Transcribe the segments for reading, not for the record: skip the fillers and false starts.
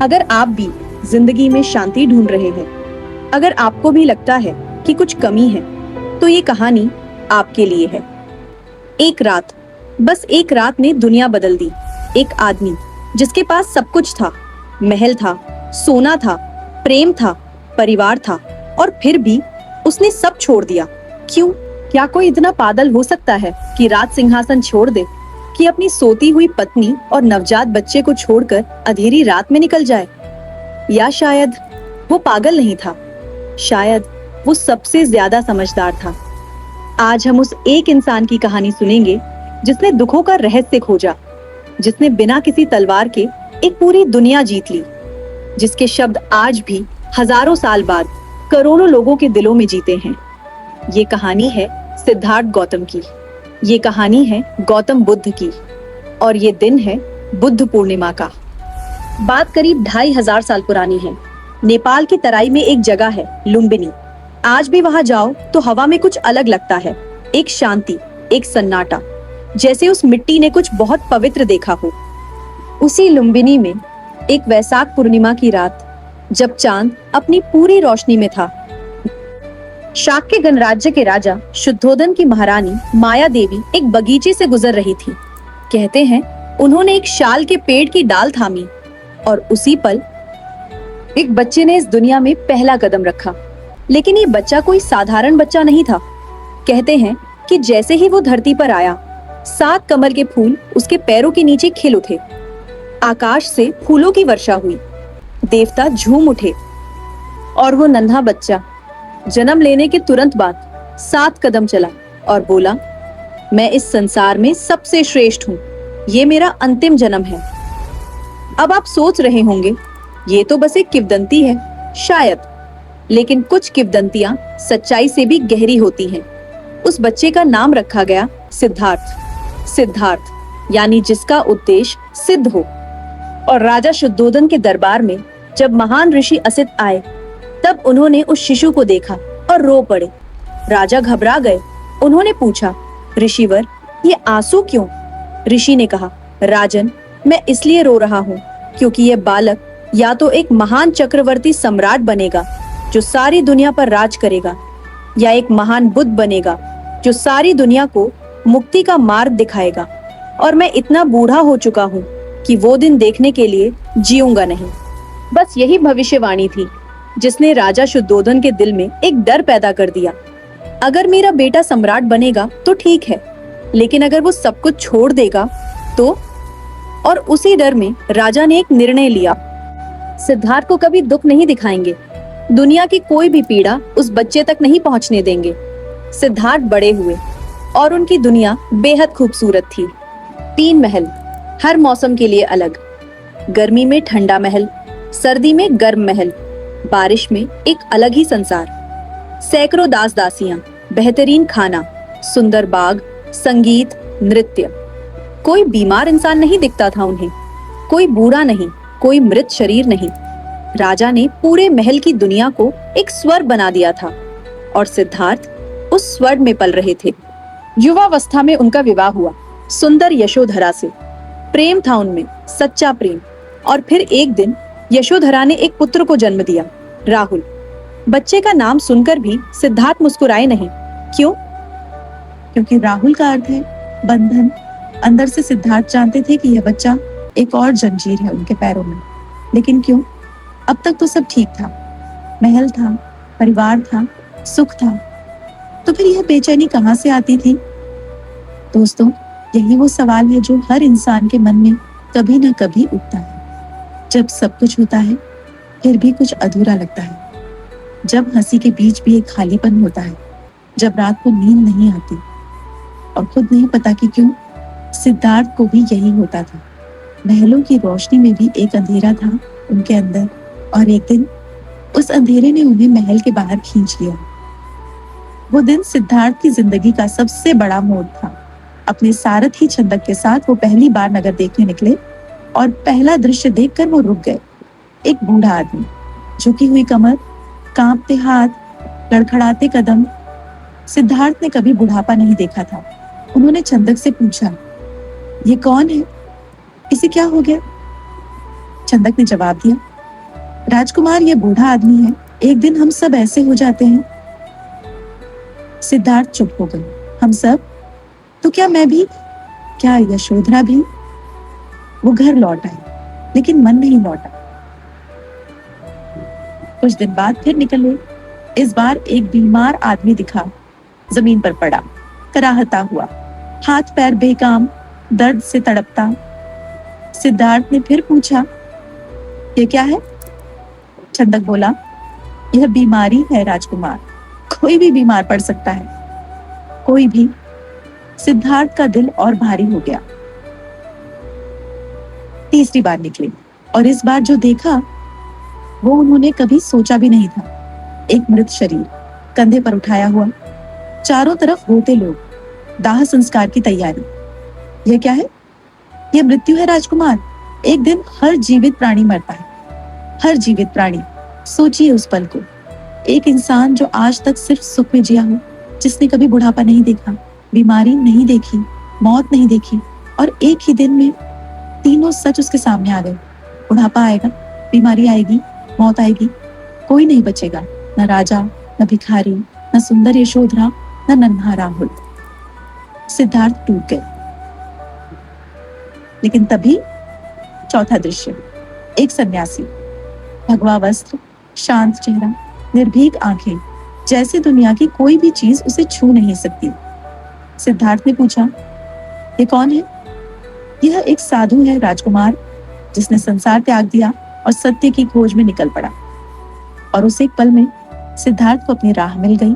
अगर आप भी जिंदगी में शांति ढूंढ रहे हैं, अगर आपको भी लगता है कि कुछ कमी है, तो ये कहानी आपके लिए है। एक रात, बस एक रात ने दुनिया बदल दी। एक आदमी जिसके पास सब कुछ था, महल था, सोना था, प्रेम था, परिवार था, और फिर भी उसने सब छोड़ दिया। क्यों? क्या कोई इतना पागल हो सकता है कि राज सिंहासन छोड़ दे, कि अपनी सोती हुई पत्नी और नवजात बच्चे को छोड़कर अंधेरी रात में निकल जाए? या शायद वो पागल नहीं था, शायद वो सबसे ज्यादा समझदार था। आज हम उस एक इंसान की कहानी सुनेंगे जिसने दुखों का रहस्य खोजा, जिसने बिना किसी तलवार के एक पूरी दुनिया जीत ली, जिसके शब्द आज भी हजारों साल बाद करोड़ों लोगों के दिलों में जीते हैं। ये कहानी है सिद्धार्थ गौतम की। ये कहानी है गौतम बुद्ध की, और ये दिन है बुद्ध पूर्णिमा का। बात करीब 2500 साल पुरानी है। नेपाल की तराई में एक जगह है लुम्बिनी। आज भी वहां जाओ तो हवा में कुछ अलग लगता है, एक शांति, एक सन्नाटा, जैसे उस मिट्टी ने कुछ बहुत पवित्र देखा हो। उसी लुम्बिनी में एक वैशाख पूर्णिमा की रात, जब चांद अपनी पूरी रोशनी में था, शाक्य गणराज्य के राजा शुद्धोधन की महारानी माया देवी एक बगीचे से गुजर रही थी। कहते हैं उन्होंने एक शाल के पेड़ की डाल थामी, और उसी पल एक बच्चे ने इस दुनिया में पहला कदम रखा। लेकिन ये बच्चा कोई साधारण बच्चा नहीं था। कहते हैं कि जैसे ही वो धरती पर आया, 7 कमल के फूल उसके पैरों के नीचे खिल उठे। आकाश से फूलों की वर्षा हुई, देवता झूम उठे, और वो नन्हा बच्चा जन्म लेने के तुरंत बाद 7 कदम चला और बोला, मैं इस संसार में सबसे श्रेष्ठ हूँ, ये मेरा अंतिम जन्म है। अब आप सोच रहे होंगे, ये तो बस एक किंवदंती है, शायद। लेकिन कुछ किंवदंतियां सच्चाई से भी गहरी होती हैं। उस बच्चे का नाम रखा गया सिद्धार्थ। सिद्धार्थ यानी जिसका उद्देश्य सिद्ध हो। और राजा शुद्धोधन के दरबार में जब महान ऋषि असित आए, तब उन्होंने उस शिशु को देखा और रो पड़े। राजा घबरा गए। उन्होंने पूछा, ऋषिवर, ये आंसू क्यों? ऋषि ने कहा, राजन, मैं इसलिए रो रहा हूँ क्योंकि ये बालक या तो एक महान चक्रवर्ती सम्राट बनेगा जो सारी दुनिया पर राज करेगा, या एक महान बुद्ध बनेगा जो सारी दुनिया को मुक्ति का मार्ग दिखाएगा। और मैं इतना बूढ़ा हो चुका हूँ कि वो दिन देखने के लिए जीऊंगा नहीं। बस यही भविष्यवाणी थी जिसने राजा शुद्धोधन के दिल में एक डर पैदा कर दिया। अगर मेरा बेटा सम्राट बनेगा तो ठीक है, लेकिन अगर वो सब कुछ छोड़ देगा तो? और उसी डर में राजा ने एक निर्णय लिया। सिद्धार्थ को कभी दुख नहीं दिखाएंगे, दुनिया की कोई भी पीड़ा उस बच्चे तक नहीं पहुंचने देंगे। सिद्धार्थ बड़े हुए और उनकी दुनिया बेहद खूबसूरत थी। 3 महल, हर मौसम के लिए अलग। गर्मी में ठंडा महल, सर्दी में गर्म महल, बारिश में एक अलग ही संसार। सैकड़ों दास दासियां, बेहतरीन खाना, सुंदर बाग, संगीत, नृत्य। कोई बीमार इंसान नहीं दिखता था उन्हें, कोई बूढ़ा नहीं, कोई मृत शरीर नहीं। राजा ने पूरे महल की दुनिया को एक स्वर्ग बना दिया था, और सिद्धार्थ उस स्वर्ग में पल रहे थे। युवावस्था में उनका विवाह हुआ सुंदर यशोधरा से। प्रेम था उनमें, सच्चा प्रेम। और फिर एक दिन यशोधरा ने एक पुत्र को जन्म दिया, राहुल। बच्चे का नाम सुनकर भी सिद्धार्थ मुस्कुराए नहीं। क्यों? क्योंकि राहुल का अर्थ है बंधन। अंदर से सिद्धार्थ जानते थे कि यह बच्चा एक और जंजीर है उनके पैरों में। लेकिन क्यों? अब तक तो सब ठीक था, महल था, परिवार था, सुख था, तो फिर यह बेचैनी कहां से आती थी? दोस्तों, यही वो सवाल है जो हर इंसान के मन में कभी ना कभी उठता है। जब सब कुछ होता है फिर भी कुछ अधूरा लगता है, जब हंसी के बीच भी एक खालीपन होता है, जब रात को नींद नहीं आती, और खुद नहीं पता कि क्यों। सिद्धार्थ को भी यही होता था। महलों की रोशनी में भी एक अंधेरा था उनके अंदर, और एक दिन उस अंधेरे ने उन्हें महल के बाहर खींच लिया। वो दिन सिद्धार्थ की जिंदगी का सबसे बड़ा मोड़ था। अपने सारथी छंदक के साथ वो पहली बार नगर देखने निकले, और पहला दृश्य देखकर वो रुक गए। एक बूढ़ा आदमी, झुकी हुई कमर, कांपते हाथ, लड़खड़ाते कदम। सिद्धार्थ ने कभी बुढ़ापा नहीं देखा था। उन्होंने छंदक से पूछा, ये कौन है? इसे क्या हो गया? छंदक ने जवाब दिया, राजकुमार, ये बूढ़ा आदमी है, एक दिन हम सब ऐसे हो जाते हैं। सिद्धार्थ चुप हो गए। हम सब? तो क्या मैं भी? क्या यशोधरा भी? वो घर लौट आई, लेकिन मन नहीं लौटा। कुछ दिन बाद फिर निकले। इस बार एक बीमार आदमी दिखा, जमीन पर पड़ा, कराहता हुआ, हाथ पैर बेकाम, दर्द से तड़पता। सिद्धार्थ ने फिर पूछा, ये क्या है? छंदक बोला, यह बीमारी है राजकुमार, कोई भी बीमार पड़ सकता है, कोई भी। सिद्धार्थ का दिल और भारी हो गया। तीसरी बार निकले, और इस बार जो देखा वो उन्होंने कभी सोचा भी नहीं था। एक मृत शरीर, कंधे पर उठाया हुआ, चारों तरफ रोते लोग, दाह संस्कार की तैयारी। यह क्या है? यह मृत्यु है राजकुमार। एक दिन हर जीवित प्राणी मरता है, हर जीवित प्राणी। सोचिए उस पल को, एक इंसान जो आज तक सिर्फ सुख में जिया हो, जिसने कभी बुढ़ापा नहीं देखा, बीमारी नहीं देखी, मौत नहीं देखी, और एक ही दिन में तीनों सच उसके सामने आ गए। बुढ़ापा आएगा, बीमारी आएगी, मौत आएगी, कोई नहीं बचेगा, न राजा, न भिखारी, न सुंदर यशोधरा, न नन्हा राहुल। सिद्धार्थ टूट गए। लेकिन तभी चौथा दृश्य, एक सन्यासी, भगवा वस्त्र, शांत चेहरा, निर्भीक आंखें, जैसे दुनिया की कोई भी चीज उसे छू नहीं सकती। सिद्धार्थ ने पूछा, ये कौन है? यह एक साधु है राजकुमार, जिसने संसार त्याग दिया और सत्य की खोज में निकल पड़ा। और उस एक पल में सिद्धार्थ को अपनी राह मिल गई।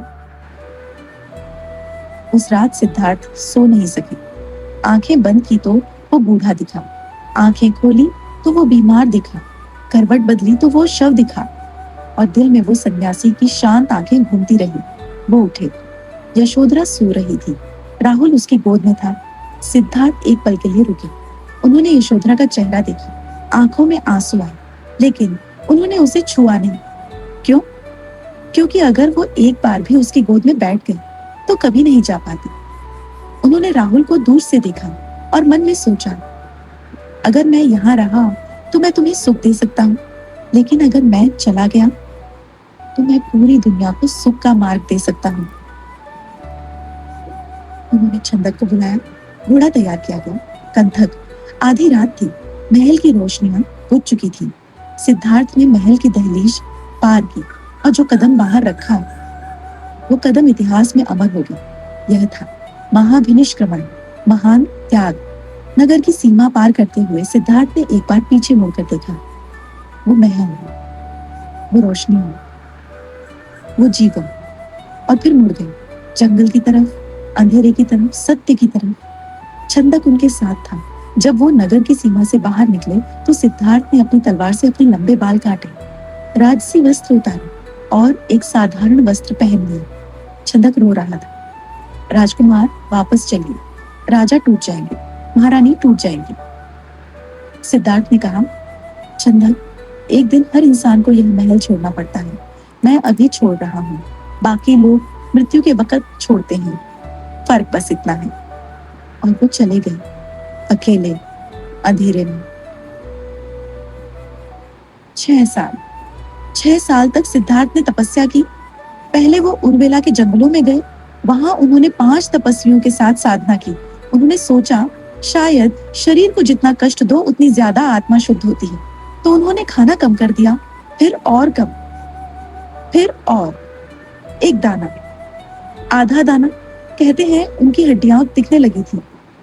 उस रात सिद्धार्थ सो नहीं सके। आंखें बंद की तो वो बूढ़ा दिखा, आंखें खोली तो वो बीमार दिखा, करवट बदली तो वो शव दिखा, और दिल में वो सन्यासी की शांत आंखें घूमती रही। वो उठे। यशोधरा सो रही थी, राहुल उसकी गोद में था। सिद्धार्थ एक पल के लिए रुके। उन्होंने यशोधरा का चेहरा देखा, आंखों में आंसू आए, लेकिन उन्होंने उसे छुआ नहीं। क्यों? क्योंकि अगर वो एक बार भी उसकी गोद में बैठ गए तो कभी नहीं जा पाती। उन्होंने राहुल को दूर से देखा और मन में सोचा, अगर मैं यहाँ रहा तो मैं तुम्हें सुख दे सकता हूँ, लेकिन अगर मैं चला गया तो मैं पूरी दुनिया को सुख का मार्ग दे सकता हूँ। उन्होंने छंदक को बुलाया, घोड़ा तैयार किया गया, कंथक। आधी रात थी, महल की रोशनियां बुझ चुकी थी। सिद्धार्थ ने महल की दहलीज पार की, और जो कदम बाहर रखा वो कदम इतिहास में अमर हो गया। यह था महाभिनिष्क्रमण, महान त्याग। नगर की सीमा पार करते हुए सिद्धार्थ ने एक बार पीछे मुड़कर देखा। वो महल, वो रोशनी, वो जीवन, और फिर मुड़ गए जंगल की तरफ, अंधेरे की तरफ, सत्य की तरफ। छंदक उनके साथ था। जब वो नगर की सीमा से बाहर निकले तो सिद्धार्थ ने अपनी तलवार से अपने लंबे बाल काटे, राजसी वस्त्र उतारे और एक साधारण वस्त्र पहन लिया। छंदक रो रहा था, राजकुमार वापस चलिए, राजा टूट जाएंगे, महारानी टूट जाएंगी। सिद्धार्थ ने कहा, छंदक, एक दिन हर इंसान को यह महल छोड़ना पड़ता है। मैं अभी छोड़ रहा हूँ, बाकी लोग मृत्यु के वक्त छोड़ते हैं, फर्क बस इतना है। और वो चले गए, अकेले, अंधेरे में। 6 साल तक सिद्धार्थ ने तपस्या की। पहले वो उर्वेला के जंगलों में गए, वहां उन्होंने 5 तपस्वियों के साथ साधना की। उन्होंने सोचा, शायद शरीर को जितना कष्ट दो उतनी ज्यादा आत्मा शुद्ध होती है। तो उन्होंने खाना कम कर दिया, फिर और कम, फिर और। एक दाना, आधा दाना। कहते हैं उनकी हड्डियां दिखने लगी थी,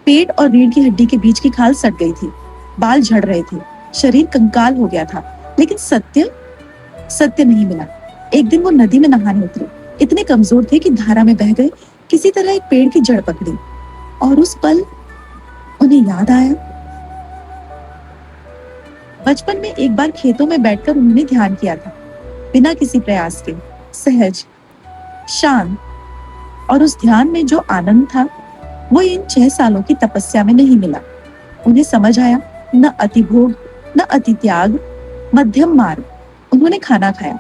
पेट और रीढ़ की हड्डी के बीच की खाल सट गई थी, बाल झड़ रहे थे, शरीर कंकाल हो गया था। लेकिन सत्य नहीं मिला। एक दिन वो नदी में नहाने उतरे, इतने कमजोर थे कि धारा में बह गए। किसी तरह एक पेड़ की जड़ पकड़ी, और उस पल उन्हें याद आया, बचपन में एक बार खेतों में बैठकर उन्होंने ध्यान किया था, बिना किसी प्रयास के, सहज, शांत। और उस ध्यान में जो आनंद था वो इन 6 सालों की तपस्या में नहीं मिला। उन्हें समझ आया, न अति भोग, न अति त्याग, मध्यम मार्ग। उन्होंने खाना खाया।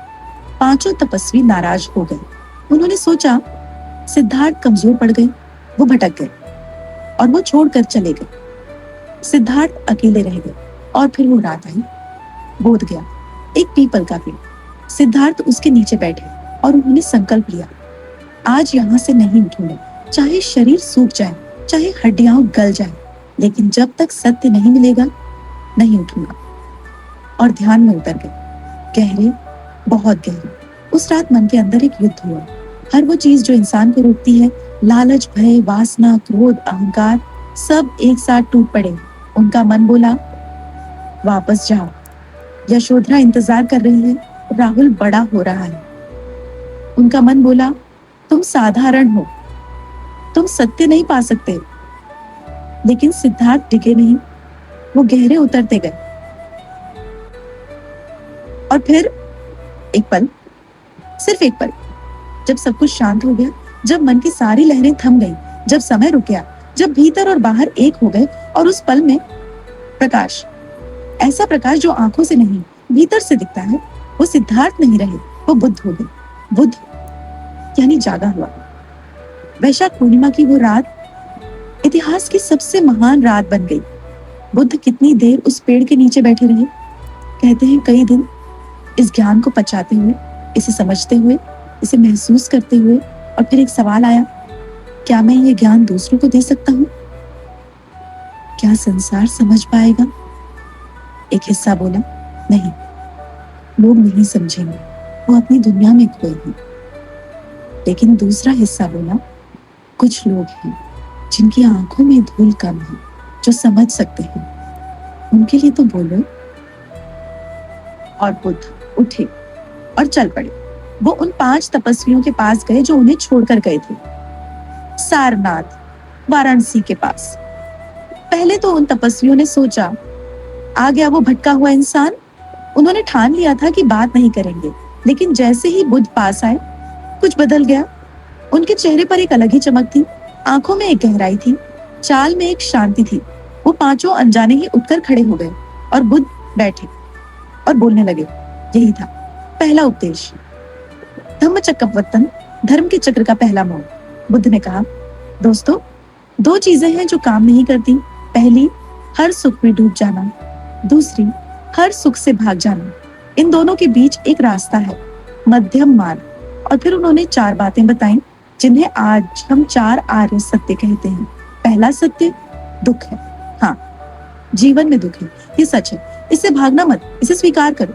5 तपस्वी नाराज हो गए। उन्होंने सोचा, सिद्धार्थ कमजोर पड़ गए, वो भटक गए और वो छोड़कर चले गए। सिद्धार्थ अकेले रह गए। और फिर वो रात आई, बोध गया, एक पीपल का पेड़। सिद्धार्थ उसके नीचे बैठे और उन्होंने संकल्प लिया, आज यहाँ से नहीं उठूंगा, चाहे शरीर सूख जाए, चाहे हड्डियां गल जाए, लेकिन जब तक सत्य नहीं मिलेगा नहीं उठूंगा। और ध्यान में उतर गए, गहरे, बहुत गहरे। उस रात मन के अंदर एक युद्ध हुआ। हर वो चीज जो इंसान को रोकती है, लालच, भय, वासना, क्रोध, अहंकार, सब एक साथ टूट पड़े। उनका मन बोला, वापस जाओ, यशोधरा इंतजार कर रही है, राहुल बड़ा हो रहा है। उनका मन बोला, तुम साधारण हो, तुम सत्य नहीं पा सकते। लेकिन सिद्धार्थ टिके नहीं, वो गहरे उतरते गए। और फिर एक पल, सिर्फ एक पल, जब सब कुछ शांत हो गया, जब मन की सारी लहरें थम गई, जब समय रुक गया, जब भीतर और बाहर एक हो गए, और उस पल में प्रकाश, ऐसा प्रकाश जो आंखों से नहीं भीतर से दिखता है, वो सिद्धार्थ नहीं रहे, वो बुद्ध हो गए। बुद्ध यानी जागा हुआ। वैशाख पूर्णिमा की वो रात इतिहास की सबसे महान रात बन गई। बुद्ध कितनी देर उस पेड़ के नीचे बैठे रहे, कहते हैं कई दिन, इस ज्ञान को पचाते हुए, इसे समझते हुए, इसे महसूस करते हुए। और फिर एक सवाल आया, क्या मैं ये ज्ञान दूसरों को दे सकता हूँ? क्या संसार समझ पाएगा? एक हिस्सा बोला, नहीं, लोग नहीं समझेंगे, वो अपनी दुनिया में खोए हैं। लेकिन दूसरा हिस्सा बोला, कुछ लोग हैं जिनकी आंखों में धूल कम है, जो समझ सकते हैं, उनके लिए तो बोलो। और बुद्ध उठे और चल पड़े। वो उन 5 तपस्वियों के पास गए जो उन्हें छोड़कर गए थे, सारनाथ, वाराणसी के पास। पहले तो उन तपस्वियों ने सोचा, आ गया वो भटका हुआ इंसान। उन्होंने ठान लिया था कि बात नहीं करेंगे, लेकिन जैसे ही बुद्ध पास आए, कुछ बदल गया। उनके चेहरे पर एक अलग ही चमक थी, आंखों में एक गहराई थी, चाल में एक शांति थी। वो पांचों अनजाने ही उठकर खड़े हो गए और बुद्ध बैठे और बोलने लगे। यही था पहला उपदेश, धम्मचक्कवत्तन, धर्म के चक्र का पहला मोड़। बुद्ध ने कहा, दोस्तों, 2 चीजें हैं जो काम नहीं करती। पहली, हर सुख में डूब जाना, दूसरी, हर सुख से भाग जाना। इन दोनों के बीच एक रास्ता है, मध्यम मार्ग। और फिर उन्होंने 4 बातें बताई, जिन्हें आज हम 4 आर्य सत्य कहते हैं। पहला सत्य दुख है। हाँ, जीवन में दुख है, ये सच है, इससे भागना मत, इसे स्वीकार करो।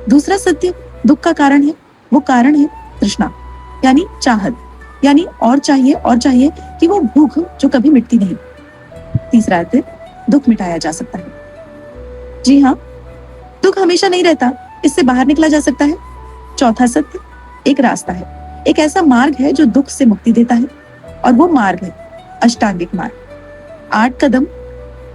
दूसरा सत्य दुख का कारण है, वो कारण है तृष्णा, यानी चाहत, यानी और चाहिए कि वो भूख जो कभी मिटती नहीं। तीसरा सत्य, दुख मिटाया जा सकता है। जी हाँ, दुख हमेशा नहीं रहता, इससे बाहर निकला जा सकता है। चौथा सत्य, एक रास्ता है, एक ऐसा मार्ग है जो दुख से मुक्ति देता है, और वो मार्ग है अष्टांगिक मार्ग। 8 कदम,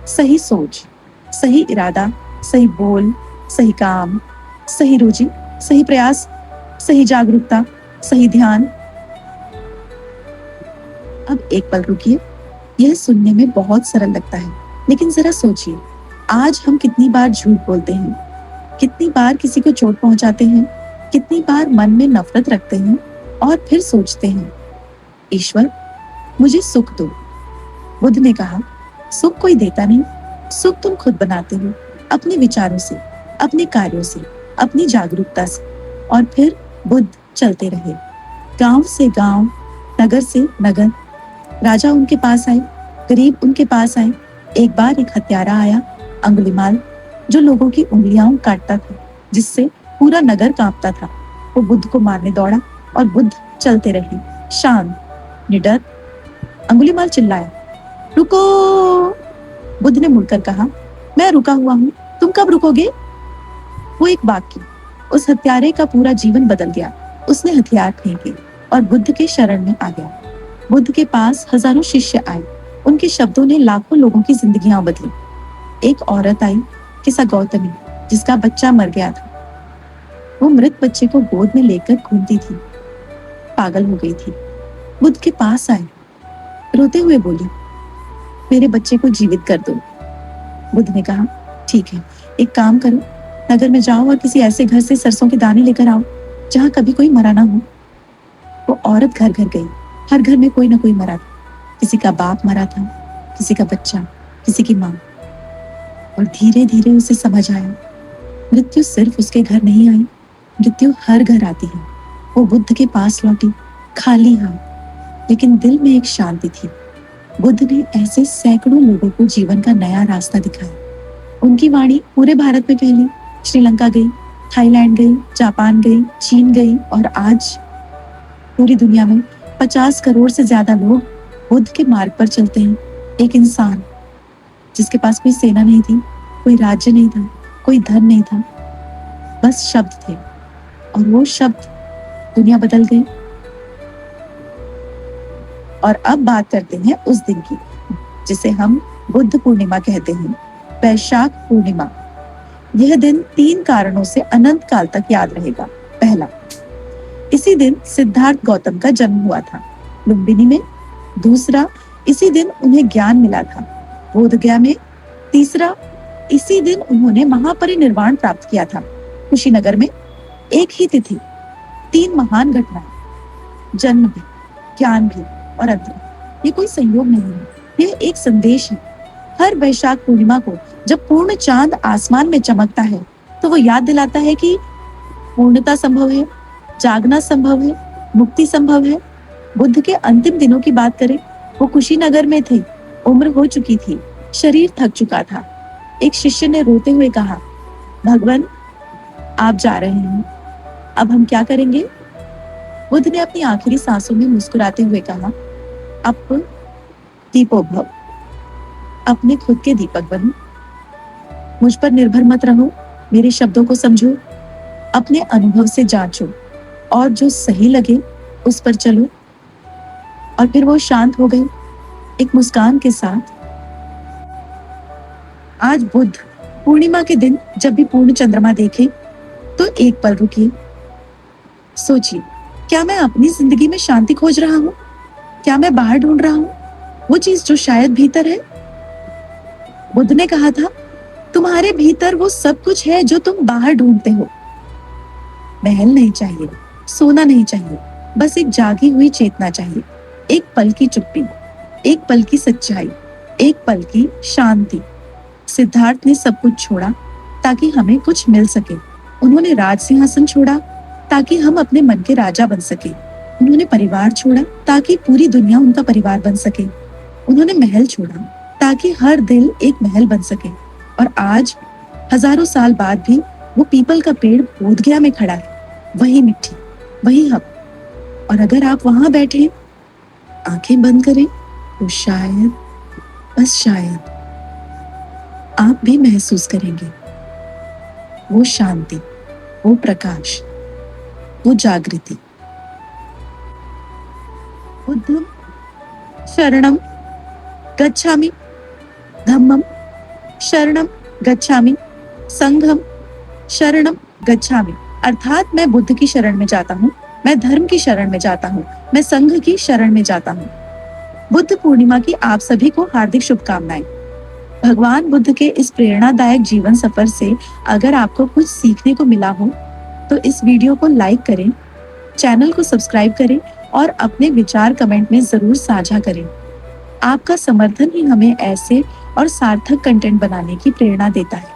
सही सोच, सही इरादा, सही बोल, सही काम, सही रुचि, सही प्रयास, सही जागरूकता, सही ध्यान। अब एक पल रुकिए, यह सुनने में बहुत सरल लगता है, लेकिन जरा सोचिए, आज हम कितनी बार झूठ बोलते हैं, कितनी बार किसी को चोट पहुंचाते हैं, कितनी बार मन में नफरत रखते हैं, और फिर सोचते हैं, ईश्वर मुझे सुख दो। बुद्ध ने कहा, सुख कोई देता नहीं, सुख तुम खुद बनाते हो, अपने विचारों से, अपने कार्यों से, अपनी जागरूकता से। और फिर बुद्ध चलते रहे, गांव से गांव, नगर से नगर। राजा उनके पास आए, गरीब उनके पास आए। एक बार एक हत्यारा आया, अंगुलिमाल, जो लोगों की उंगलियां काटता था, जिससे पूरा नगर कांपता था। वो बुद्ध को मारने दौड़ा और बुद्ध चलते रहे, शांत, निडर। अंगुलिमाल चिल्लाया, रुको। बुद्ध ने मुड़कर कहा, मैं रुका हुआ हूँ, तुम कब रुकोगे? वो एक वाक्य, उस हत्यारे का पूरा जीवन बदल गया। उसने हथियार फेंके और बुद्ध के शरण में आ गया। बुद्ध के पास हजारों शिष्य आए, उनके शब्दों ने लाखों लोगों की जिंदगियां बदली। एक औरत आई, किसा गौतमी, जिसका बच्चा मर गया था। वो मृत बच्चे को गोद में लेकर घूमती थी, पागल हो गई थी। बुद्ध के पास आए, रोते हुए बोली, मेरे बच्चे को जीवित कर दो। बुद्ध ने कहा, ठीक है, एक काम करो, नगर में जाओ और किसी ऐसे घर से सरसों के दाने लेकर आओ जहां कभी कोई मरा ना हो। वो औरत घर घर गई, हर घर में कोई ना कोई मरा था। किसी का बाप मरा था, किसी का बच्चा, किसी की माँ। और धीरे धीरे उसे समझ आया, मृत्यु सिर्फ उसके घर नहीं आई, मृत्यु हर घर आती है। वो बुद्ध के पास लौटी, खाली हाथ, लेकिन दिल में एक शांति थी। बुद्ध ने ऐसे सैकड़ों लोगों को जीवन का नया रास्ता दिखाया। उनकी वाणी पूरे भारत में फैली, श्रीलंका गई, थाईलैंड गई, जापान गई, चीन गई और आज पूरी दुनिया में 50 करोड़ से ज्यादा लोग बुद्ध के मार्ग पर चलते हैं। एक इंसान जिसके पास कोई सेना नहीं थी, कोई राज्य नहीं था, कोई धन नहीं था, बस शब्द थे, और वो शब्द दुनिया बदल गई। और अब बात करते हैं उस दिन की जिसे हम बुद्ध पूर्णिमा कहते हैं, वैशाख पूर्णिमा। यह दिन 3 कारणों से अनंत काल तक याद रहेगा। पहला, इसी दिन सिद्धार्थ गौतम का जन्म हुआ था, लुम्बिनी में। दूसरा, इसी दिन उन्हें ज्ञान मिला था, बोधगया में। तीसरा, इसी दिन उन्होंने महापरिनिर्वाण प्राप्त किया था, कुशीनगर में। एक ही तिथि, 3 महान घटनाएं, जन्म भी, ज्ञान भी और अंत। ये कोई संयोग नहीं है, यह एक संदेश है। हर वैशाख पूर्णिमा को जब पूर्ण चांद आसमान में चमकता है तो वो याद दिलाता है कि पूर्णता संभव है, जागना संभव है, मुक्ति संभव है। बुद्ध के अंतिम दिनों की बात करें, वो कुशीनगर में थे, उम्र हो चुकी थी, शरीर थक चुका था। एक शिष्य ने रोते हुए कहा, भगवान आप जा रहे हैं, अब हम क्या करेंगे? बुद्ध ने अपनी आखिरी सांसों में मुस्कुराते हुए कहा, अब दीपोभव, अपने खुद के दीपक बनो। मुझ पर निर्भर मत रहो, मेरे शब्दों को समझो, अपने अनुभव से जांचो और जो सही लगे उस पर चलो। और फिर वो शांत हो गए, एक मुस्कान के साथ। आज बुद्ध पूर्णिमा के दिन जब भी पूर्ण चंद्रमा देखे तो एक पल रुकिए, सोचिए, क्या मैं अपनी जिंदगी में शांति खोज रहा हूँ? क्या मैं बाहर ढूंढ रहा हूँ वो चीज जो शायद भीतर है? बुद्ध ने कहा था, तुम्हारे भीतर वो सब कुछ है जो तुम बाहर ढूंढते हो। महल नहीं चाहिए, सोना नहीं चाहिए, बस एक जागी हुई चेतना चाहिए, एक पल की चुप्पी, एक पल की सच्चाई, एक पल की शांति। सिद्धार्थ ने सब कुछ छोड़ा ताकि हमें कुछ मिल सके। उन्होंने राज सिंहासन छोड़ा ताकि हम अपने मन के राजा बन सके। उन्होंने परिवार छोड़ा ताकि पूरी दुनिया उनका परिवार बन सके। उन्होंने महल छोड़ा ताकि हर दिल एक महल बन सके। और आज हजारों साल बाद भी वो पीपल का पेड़ बोधगया में खड़ा है, वही मिट्टी, वही हब। और अगर आप वहां बैठे, आंखें बंद करें, तो शायद, बस शायद, आप भी महसूस करेंगे वो शांति, वो प्रकाश, वो जागृति। बुद्धं शरणं गच्छामि, धम्मं शरणं गच्छामि, संघं शरणं गच्छामि। अर्थात मैं बुद्ध की शरण में जाता हूँ, मैं धर्म की शरण में जाता हूँ, मैं संघ की शरण में जाता हूँ। बुद्ध पूर्णिमा की आप सभी को हार्दिक शुभकामनाएं। भगवान बुद्ध के इस प्रेरणादायक जीवन सफर से अगर आपको कुछ सीखने को मिला हो तो इस वीडियो को लाइक करें, चैनल को सब्सक्राइब करें और अपने विचार कमेंट में जरूर साझा करें। आपका समर्थन ही हमें ऐसे और सार्थक कंटेंट बनाने की प्रेरणा देता है।